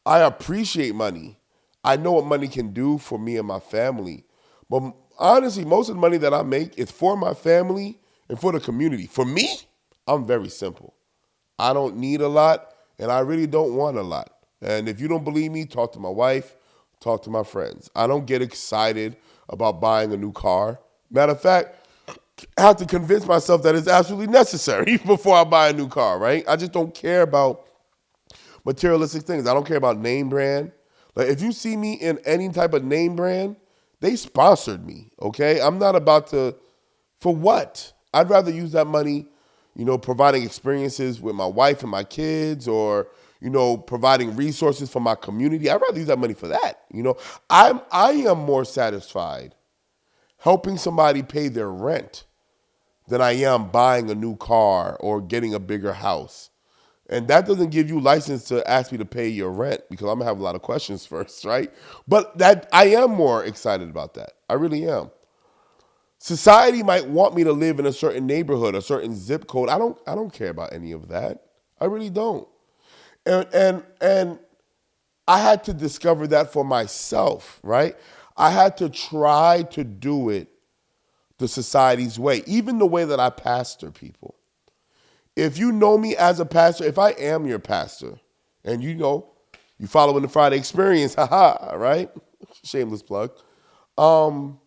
I appreciate money. I know what money can do for me and my family. But honestly, most of the money that I make is for my family and for the community. For me, I'm very simple. I don't need a lot, and I really don't want a lot. And if you don't believe me, talk to my wife, talk to my friends. I don't get excited about buying a new car. Matter of fact, I have to convince myself that it's absolutely necessary before I buy a new car, right? I just don't care about materialistic things. I don't care about name brand. Like if you see me in any type of name brand, they sponsored me, okay? I'm not about to, for what? I'd rather use that money, providing experiences with my wife and my kids, or, providing resources for my community. I'd rather use that money for that. I am more satisfied helping somebody pay their rent than I am buying a new car or getting a bigger house. And that doesn't give you license to ask me to pay your rent, because I'm gonna have a lot of questions first, right? But that I am more excited about that. I really am. Society might want me to live in a certain neighborhood, a certain zip code. I don't care about any of that. I really don't. And I had to discover that for myself, right? I had to try to do it the society's way, even the way that I pastor people. If you know me as a pastor, if I am your pastor, and you following the Friday experience, haha, right? Shameless plug. I'm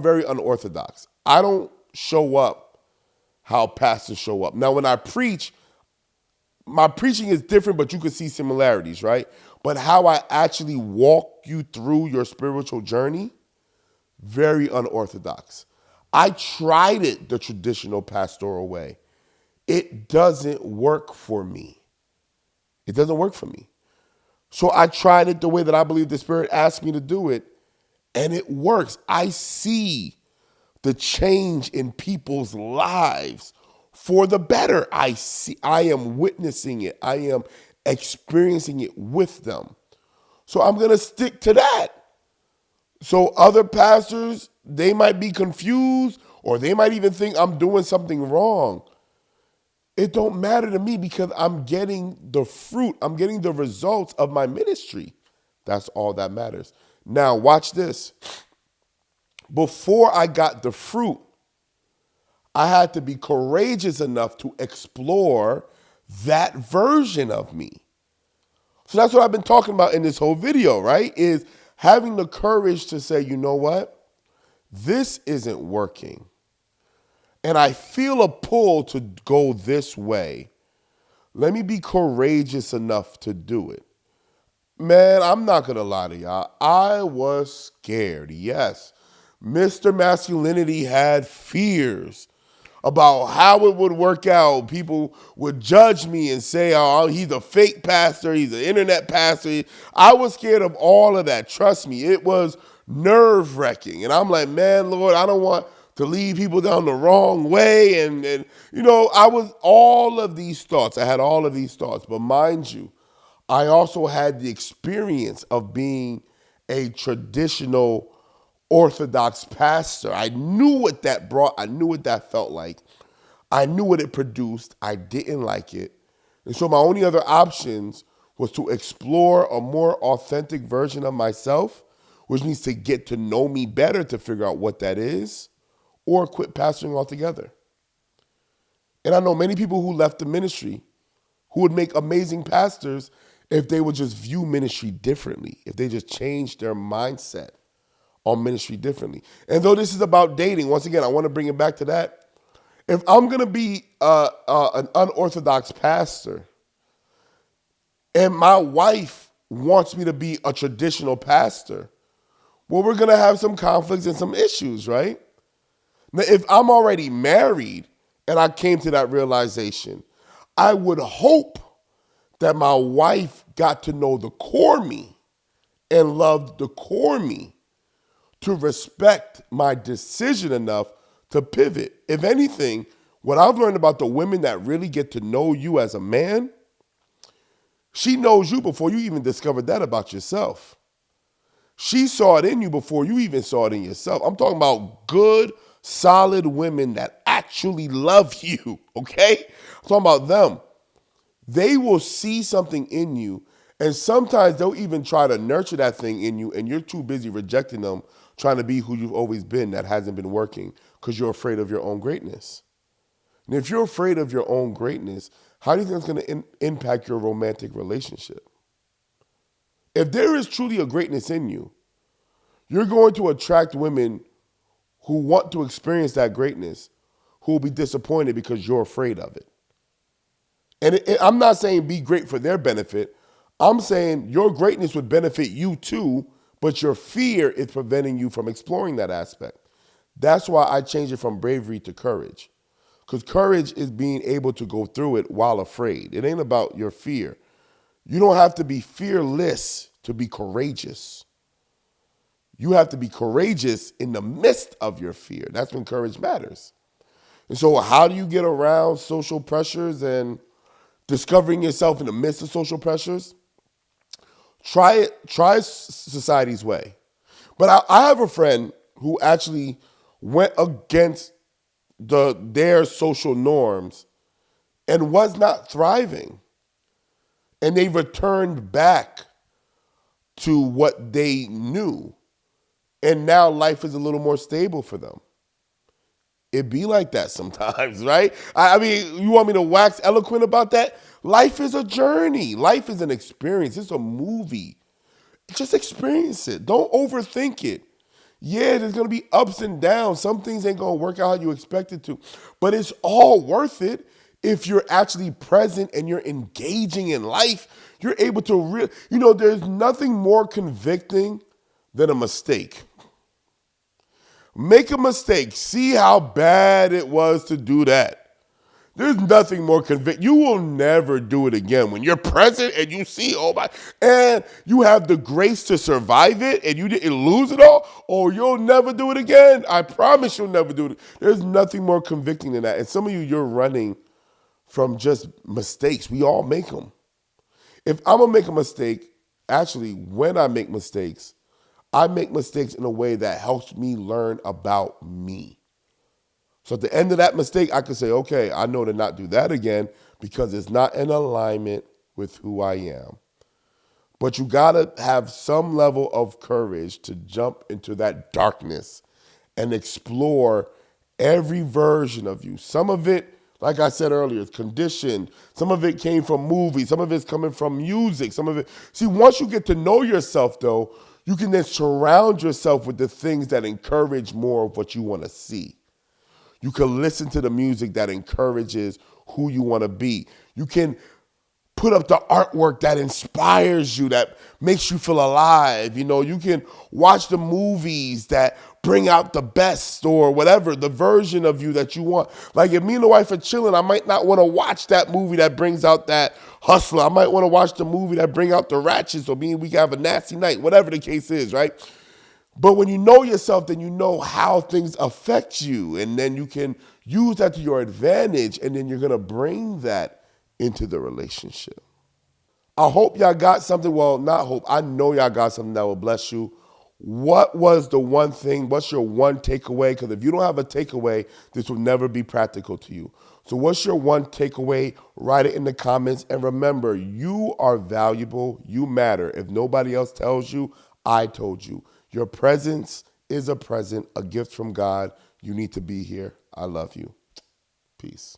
very unorthodox. I don't show up how pastors show up. Now, when I preach, my preaching is different, but you can see similarities, right? But how I actually walk you through your spiritual journey, very unorthodox. I tried it the traditional pastoral way. It doesn't work for me. It doesn't work for me. So I tried it the way that I believe the Spirit asked me to do it, and it works. I see the change in people's lives for the better. I am witnessing it. I am experiencing it with them. So I'm going to stick to that. So other pastors, they might be confused, or they might even think I'm doing something wrong. It don't matter to me, because I'm getting the fruit. I'm getting the results of my ministry. That's all that matters. Now, watch this. Before I got the fruit, I had to be courageous enough to explore that version of me. So that's what I've been talking about in this whole video, right? Is having the courage to say, you know what? This isn't working. And I feel a pull to go this way. Let me be courageous enough to do it. Man, I'm not going to lie to y'all. I was scared. Yes. Mr. Masculinity had fears about how it would work out. People would judge me and say, oh, he's a fake pastor. He's an internet pastor. I was scared of all of that. Trust me, it was nerve-wracking. And I'm like, man, Lord, I don't want to lead people down the wrong way. And I was all of these thoughts. I had all of these thoughts. But mind you, I also had the experience of being a traditional Orthodox pastor. I knew what that brought. I knew what that felt like. I knew what it produced. I didn't like it. And so my only other options was to explore a more authentic version of myself, which needs to get to know me better to figure out what that is, or quit pastoring altogether. And I know many people who left the ministry who would make amazing pastors if they would just view ministry differently, if they just changed their mindset on ministry differently. And though this is about dating, once again, I want to bring it back to that. If I'm going to be an unorthodox pastor and my wife wants me to be a traditional pastor, well, we're going to have some conflicts and some issues, right? Now, if I'm already married and I came to that realization, I would hope that my wife got to know the core me and loved the core me to respect my decision enough to pivot. If anything, what I've learned about the women that really get to know you as a man, she knows you before you even discovered that about yourself. She saw it in you before you even saw it in yourself. I'm talking about good, solid women that actually love you, okay? I'm talking about them. They will see something in you, and sometimes they'll even try to nurture that thing in you, and you're too busy rejecting them, trying to be who you've always been that hasn't been working because you're afraid of your own greatness. And if you're afraid of your own greatness, how do you think it's going to impact your romantic relationship? If there is truly a greatness in you, you're going to attract women who want to experience that greatness, who will be disappointed because you're afraid of it. And I'm not saying be great for their benefit. I'm saying your greatness would benefit you too, but your fear is preventing you from exploring that aspect. That's why I changed it from bravery to courage. Because courage is being able to go through it while afraid. It ain't about your fear. You don't have to be fearless to be courageous. You have to be courageous in the midst of your fear. That's when courage matters. And so how do you get around social pressures and discovering yourself in the midst of social pressures? Try it. Try society's way. But I have a friend who actually went against their social norms and was not thriving. And they returned back to what they knew. And now life is a little more stable for them. It be like that sometimes, right? I mean, you want me to wax eloquent about that? Life is a journey. Life is an experience. It's a movie. Just experience it. Don't overthink it. Yeah, there's going to be ups and downs. Some things ain't going to work out how you expect it to. But it's all worth it if you're actually present and you're engaging in life. You're able to there's nothing more convicting than a mistake. Make a mistake. See how bad it was to do that. There's nothing more convicting. You will never do it again. When you're present and you see, and you have the grace to survive it and you didn't lose it all, you'll never do it again. I promise you'll never do it. There's nothing more convicting than that. And some of you're running from just mistakes. We all make them. If I'm going to make a mistake, actually, when I make mistakes in a way that helps me learn about me. So at the end of that mistake, I can say, okay, I know to not do that again because it's not in alignment with who I am. But you got to have some level of courage to jump into that darkness and explore every version of you. Some of it, like I said earlier, is conditioned. Some of it came from movies. Some of it's coming from music. Some of it. See, once you get to know yourself, though, you can then surround yourself with the things that encourage more of what you want to see. You can listen to the music that encourages who you want to be. You can put up the artwork that inspires you, that makes you feel alive. You can watch the movies that bring out the best or whatever, the version of you that you want. Like if me and the wife are chilling, I might not want to watch that movie that brings out that hustler. I might want to watch the movie that bring out the ratchets or we can have a nasty night, whatever the case is, right? But when you know yourself, then you know how things affect you. And then you can use that to your advantage. And then you're going to bring that into the relationship. I hope y'all got something. Well, not hope. I know y'all got something that will bless you. What was the one thing? What's your one takeaway? Because if you don't have a takeaway, this will never be practical to you. So what's your one takeaway? Write it in the comments. And remember, you are valuable. You matter. If nobody else tells you, I told you. Your presence is a present, a gift from God. You need to be here. I love you. Peace.